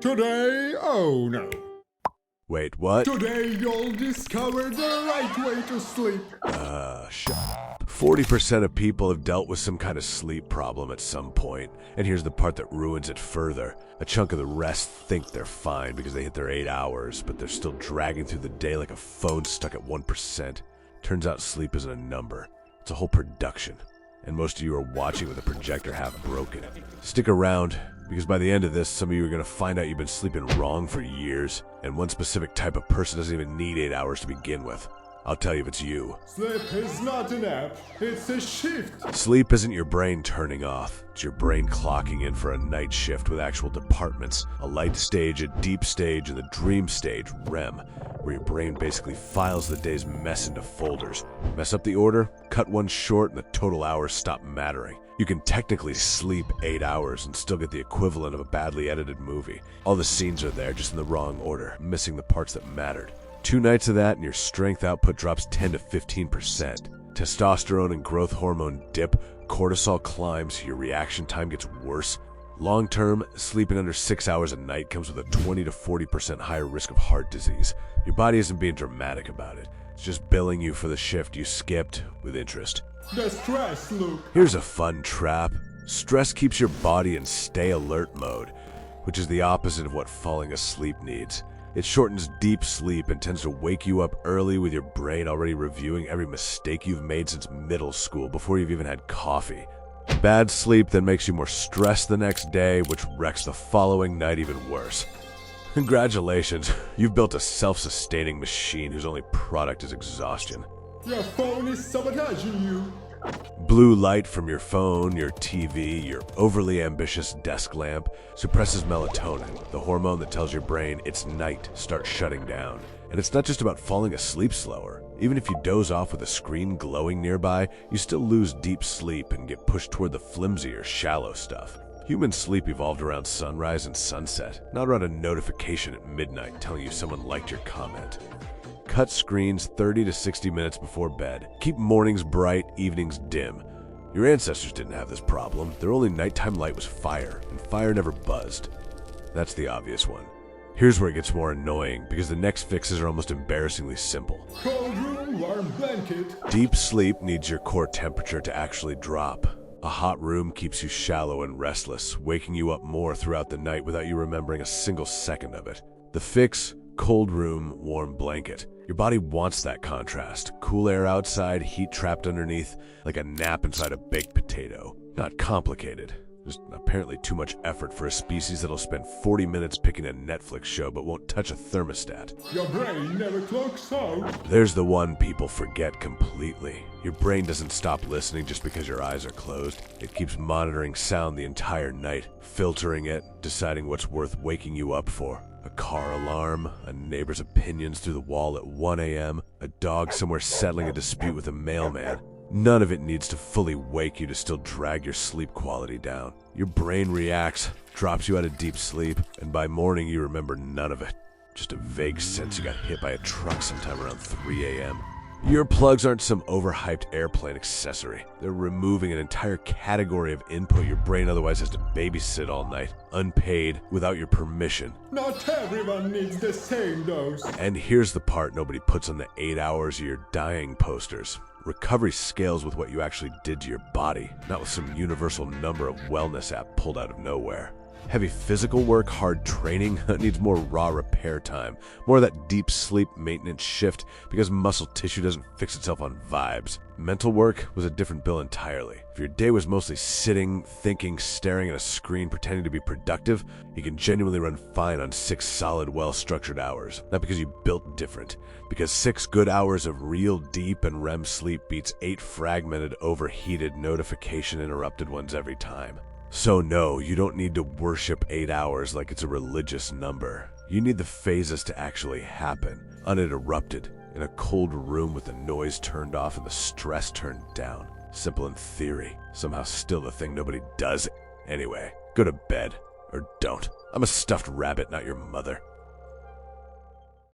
Today, oh no. Wait, what? Today you'll discover the right way to sleep. Shut up. 40% of people have dealt with some kind of sleep problem at some point, and here's the part that ruins it further. A chunk of the rest think they're fine because they hit their 8 hours, but they're still dragging through the day like a phone stuck at 1%. Turns out sleep isn't a number. It's a whole production, and most of you are watching with a projector half broken. Stick around, because by the end of this, some of you are going to find out you've been sleeping wrong for years, and one specific type of person doesn't even need 8 hours to begin with. I'll tell you if it's you. Sleep is not a nap, it's a shift. Sleep isn't your brain turning off. It's your brain clocking in for a night shift with actual departments. A light stage, a deep stage, and the dream stage, REM, where your brain basically files the day's mess into folders. Mess up the order, cut one short, and the total hours stop mattering. You can technically sleep 8 hours and still get the equivalent of a badly edited movie. All the scenes are there, just in the wrong order, missing the parts that mattered. 2 nights of that and your strength output drops 10 to 15%. Testosterone and growth hormone dip, cortisol climbs, your reaction time gets worse. Long term, sleeping under 6 hours a night comes with a 20 to 40% higher risk of heart disease. Your body isn't being dramatic about it. It's just billing you for the shift you skipped with interest. The stress loop. Here's a fun trap. Stress keeps your body in stay alert mode, which is the opposite of what falling asleep needs. It shortens deep sleep and tends to wake you up early with your brain already reviewing every mistake you've made since middle school before you've even had coffee. Bad sleep then makes you more stressed the next day, which wrecks the following night even worse. Congratulations, you've built a self-sustaining machine whose only product is exhaustion. Your phone is sabotaging you. Blue light from your phone, your TV, your overly ambitious desk lamp suppresses melatonin, the hormone that tells your brain it's night, start shutting down. And it's not just about falling asleep slower. Even if you doze off with a screen glowing nearby, you still lose deep sleep and get pushed toward the flimsier, shallow stuff. Human sleep evolved around sunrise and sunset, not around a notification at midnight telling you someone liked your comment. Cut screens 30 to 60 minutes before bed. Keep mornings bright, evenings dim. Your ancestors didn't have this problem. Their only nighttime light was fire, and fire never buzzed. That's the obvious one. Here's where it gets more annoying, because the next fixes are almost embarrassingly simple. Cold room, warm blanket. Deep sleep needs your core temperature to actually drop. A hot room keeps you shallow and restless, waking you up more throughout the night without you remembering a single second of it. The fix: cold room, warm blanket. Your body wants that contrast. Cool air outside, heat trapped underneath, like a nap inside a baked potato. Not complicated. Just apparently too much effort for a species that'll spend 40 minutes picking a Netflix show but won't touch a thermostat. Your brain never clocks out. There's the one people forget completely. Your brain doesn't stop listening just because your eyes are closed. It keeps monitoring sound the entire night, filtering it, deciding what's worth waking you up for. A car alarm, a neighbor's opinions through the wall at 1 a.m., a dog somewhere settling a dispute with a mailman. None of it needs to fully wake you to still drag your sleep quality down. Your brain reacts, drops you out of deep sleep, and by morning you remember none of it. Just a vague sense you got hit by a truck sometime around 3 a.m. Earplugs aren't some overhyped airplane accessory. They're removing an entire category of input your brain otherwise has to babysit all night, unpaid, without your permission. Not everyone needs the same dose. And here's the part nobody puts on the 8 hours of your dying posters. Recovery scales with what you actually did to your body, not with some universal number of wellness app pulled out of nowhere. Heavy physical work, hard training, needs more raw repair time, more of that deep sleep maintenance shift because muscle tissue doesn't fix itself on vibes. Mental work was a different bill entirely. If your day was mostly sitting, thinking, staring at a screen, pretending to be productive, you can genuinely run fine on 6 solid, well-structured hours. Not because you built different, because 6 good hours of real deep and REM sleep beats 8 fragmented, overheated, notification-interrupted ones every time. So no, you don't need to worship 8 hours like it's a religious number. You need the phases to actually happen, uninterrupted, in a cold room with the noise turned off and the stress turned down. Simple in theory, somehow still the thing nobody does. Anyway, go to bed. Or don't. I'm a stuffed rabbit, not your mother.